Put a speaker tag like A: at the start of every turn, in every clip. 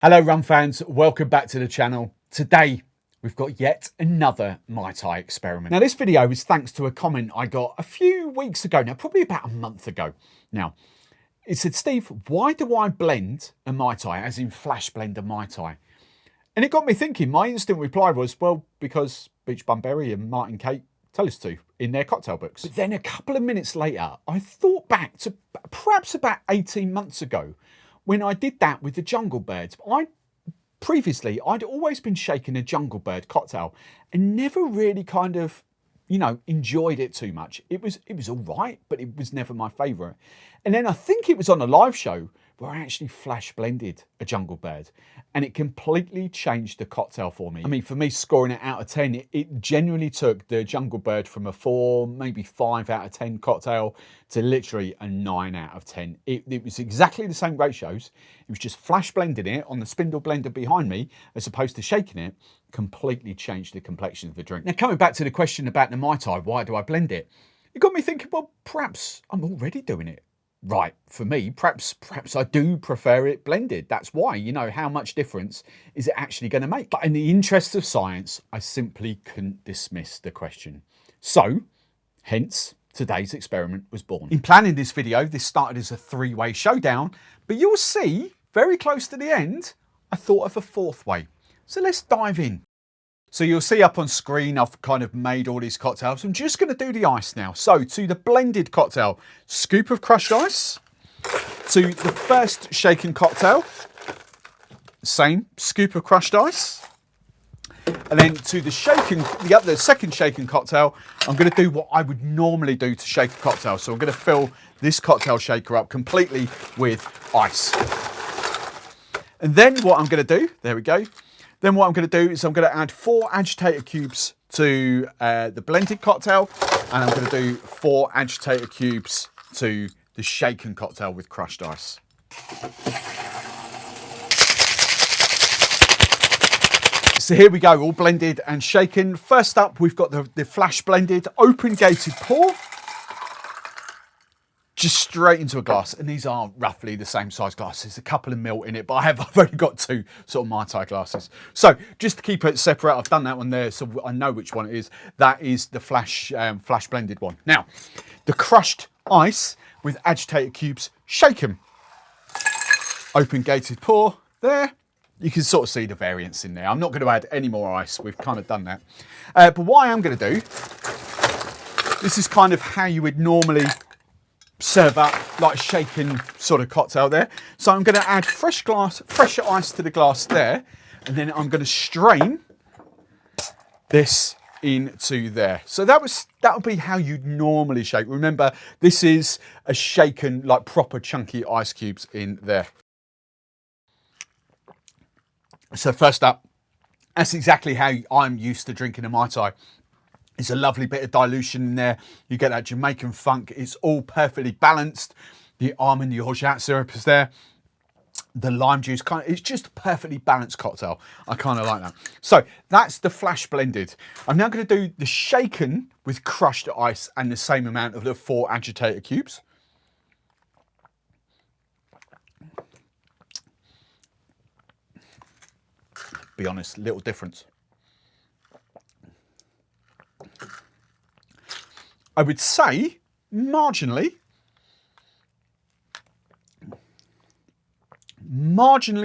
A: Hello rum fans, welcome back to the channel. Today we've got yet another Mai Tai experiment. Now this video is thanks to a comment I got a few weeks ago, now probably about a month ago. Now it said, Steve, why do I blend a Mai Tai, as in flash blend a Mai Tai? And it got me thinking. My instant reply was, well, because Beach Bum Berry and Martin Kate tell us to in their cocktail books. But then a couple of minutes later, I thought back to perhaps about 18 months ago, when I did that with the Jungle Birds. Previously, I'd always been shaking a Jungle Bird cocktail and never really kind of, enjoyed it too much. It was all right, but it was never my favourite. And then I think it was on a live show where I actually flash blended a Jungle Bird, and it completely changed the cocktail for me. I mean, for me, scoring it out of 10, it genuinely took the Jungle Bird from a 4, maybe 5 out of 10 cocktail to literally a 9 out of 10. It was exactly the same ratios. It was just flash blending it on the spindle blender behind me, as opposed to shaking it, completely changed the complexion of the drink. Now, coming back to the question about the Mai Tai, why do I blend it? It got me thinking, well, perhaps I'm already doing it right. For me, perhaps I do prefer it blended. That's why. How much difference is it actually going to make? But in the interest of science, I simply couldn't dismiss the question. So, hence, today's experiment was born. In planning this video, this started as a 3-way showdown, but you'll see, very close to the end, I thought of a 4th way. So let's dive in. So you'll see up on screen, I've kind of made all these cocktails. I'm just going to do the ice now. So to the blended cocktail, scoop of crushed ice. To the first shaken cocktail, same scoop of crushed ice. And then to the second shaken cocktail, I'm going to do what I would normally do to shake a cocktail. So I'm going to fill this cocktail shaker up completely with ice. And then what I'm going to do, there we go. Then what I'm going to do is I'm going to add 4 agitator cubes to the blended cocktail, and I'm going to do 4 agitator cubes to the shaken cocktail with crushed ice. So here we go, all blended and shaken. First up, we've got the flash blended open gated pour. Just straight into a glass, and these are roughly the same size glasses. A couple of ml in it, but I've only got 2 sort of Mai Tai glasses. So just to keep it separate, I've done that one there, so I know which one it is. That is the flash blended one. Now, the crushed ice with agitator cubes shaken. Open gated pour there. You can sort of see the variance in there. I'm not going to add any more ice. We've kind of done that. But what I am going to do, this is kind of how you would normally serve up like a shaken sort of cocktail there. So I'm going to add fresher ice to the glass there, and then I'm going to strain this into there. So that would be how you'd normally shake. Remember, this is a shaken, like proper chunky ice cubes in there. So first up, that's exactly how I'm used to drinking a Mai Tai. It's a lovely bit of dilution in there. You get that Jamaican funk. It's all perfectly balanced. The almond, the orgeat syrup is there. The lime juice, it's just a perfectly balanced cocktail. I kind of like that. So that's the flash blended. I'm now going to do the shaken with crushed ice and the same amount of the 4 agitator cubes. Be honest, little difference. I would say marginally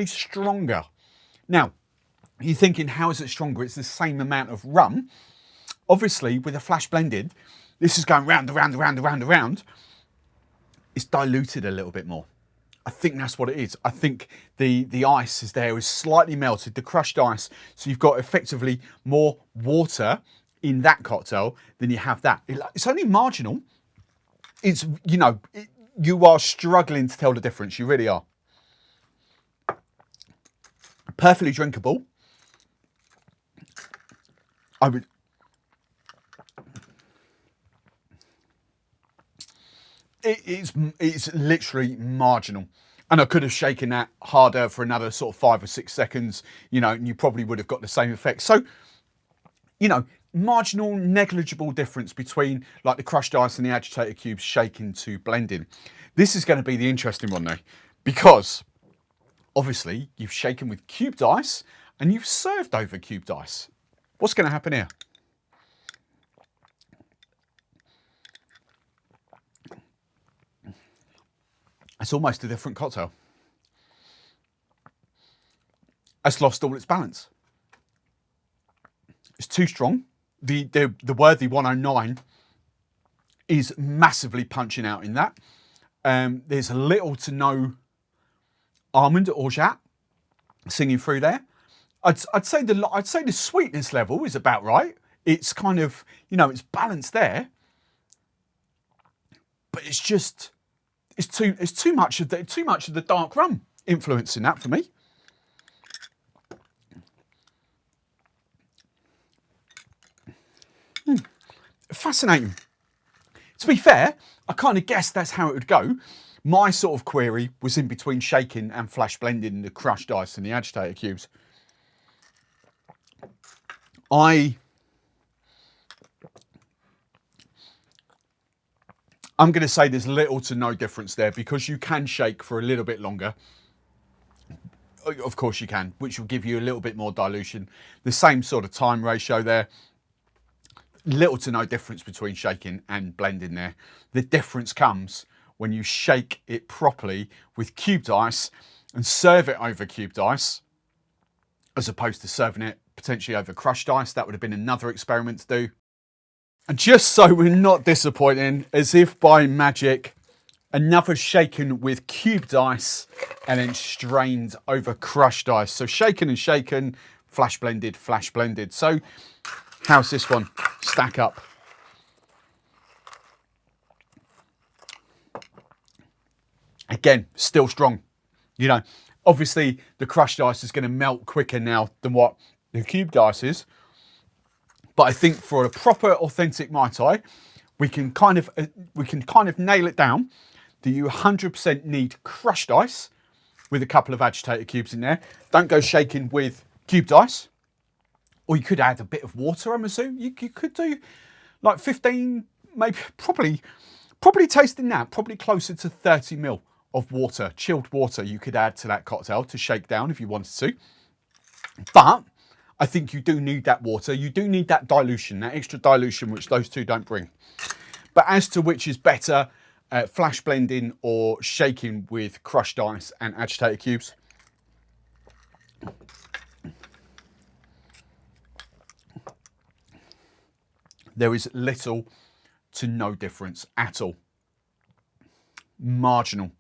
A: stronger. Now, you're thinking, how is it stronger? It's the same amount of rum. Obviously, with a flash blended, this is going round and round and round and round and round. It's diluted a little bit more. I think that's what it is. I think the ice is slightly melted, the crushed ice. So you've got effectively more water in that cocktail than you have that. It's only marginal. It's, you are struggling to tell the difference. You really are. Perfectly drinkable. It's literally marginal. And I could have shaken that harder for another sort of 5 or 6 seconds, and you probably would have got the same effect. So, marginal, negligible difference between like the crushed ice and the agitator cubes shaken to blending. This is going to be the interesting one though, because Obviously, you've shaken with cubed ice and you've served over cubed ice. What's going to happen here? It's almost a different cocktail. It's lost all its balance. It's too strong. The Worthy 109 is massively punching out in that. There's little to no almond or orgeat singing through there. I'd say the sweetness level is about right. It's kind of, you know, it's balanced there, but it's just it's too much of the dark rum influencing that for me. Fascinating. To be fair, I kind of guessed that's how it would go. My sort of query was in between shaking and flash blending the crushed ice and the agitator cubes. I'm going to say there's little to no difference there because you can shake for a little bit longer. Of course you can, which will give you a little bit more dilution. The same sort of time ratio there. Little to no difference between shaking and blending there. The difference comes when you shake it properly with cubed ice and serve it over cubed ice, as opposed to serving it potentially over crushed ice. That would have been another experiment to do. And just so we're not disappointing, as if by magic, another shaken with cubed ice and then strained over crushed ice. So shaken and shaken, flash blended, flash blended. So how's this one stack up? Again, still strong. You know, obviously the crushed ice is going to melt quicker now than what the cubed ice is. But I think for a proper authentic Mai Tai, we can kind of nail it down that you 100% need crushed ice with a couple of agitator cubes in there. Don't go shaking with cubed ice. Or you could add a bit of water, I'm assuming. You could do like 15, maybe, probably tasting that, probably closer to 30 ml of water, chilled water you could add to that cocktail to shake down if you wanted to. But I think you do need that water. You do need that dilution, that extra dilution, which those two don't bring. But as to which is better, flash blending or shaking with crushed ice and agitator cubes, there is little to no difference at all. Marginal.